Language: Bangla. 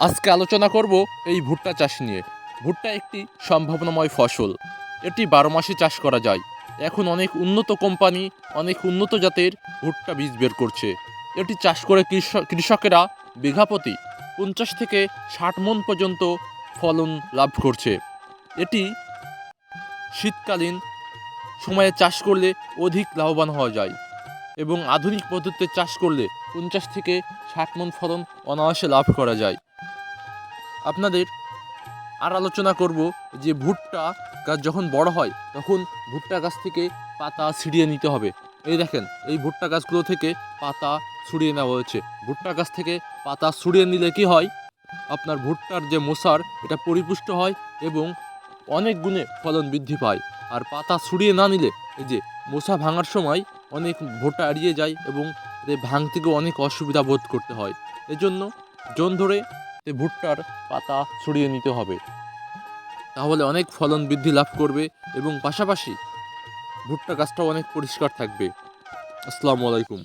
আজকে আলোচনা করব এই ভুট্টা চাষ নিয়ে। ভুট্টা একটি সম্ভাবনাময় ফসল। এটি 12 মাসে চাষ করা যায়। এখন অনেক উন্নত কোম্পানি অনেক উন্নত জাতের ভুট্টা বীজ বের করছে। এটি চাষ করে কৃষকেরা বিঘা প্রতি 50 থেকে 60 মণ পর্যন্ত ফলন লাভ করছে। এটি শীতকালীন সময়ে চাষ করলে অধিক লাভবান হওয়া যায় এবং আধুনিক পদ্ধতিতে চাষ করলে 50 থেকে 60 মণ ফলন অনায়াসে লাভ করা যায়। আপনাদের আর আলোচনা করব যে ভুট্টা গাছ যখন বড় হয় তখন ভুট্টা গাছ থেকে পাতা ছিঁড়িয়ে নিতে হবে। এই দেখেন, এই ভুট্টা গাছগুলো থেকে পাতা ছুড়িয়ে নেওয়া হয়েছে। ভুট্টা গাছ থেকে পাতা ছুড়িয়ে নিলে কি হয়, আপনার ভুট্টার যে মোসার এটা পরিপুষ্ট হয় এবং অনেক গুণে ফলন বৃদ্ধি পায়। আর পাতা ছুড়িয়ে না নিলে এই যে মোসা ভাঙার সময় অনেক ভুট্টা এড়িয়ে যায় এবং ভাঙতেও অনেক অসুবিধা বোধ করতে হয়। এজন্য জন ধরে ভুট্টার পাতা ছড়িয়ে নিতে হবে, তাহলে অনেক ফলন বৃদ্ধি লাভ করবে এবং পাশাপাশি ভুট্টা গাছটাও অনেক পরিষ্কার থাকবে। আসসালামু আলাইকুম।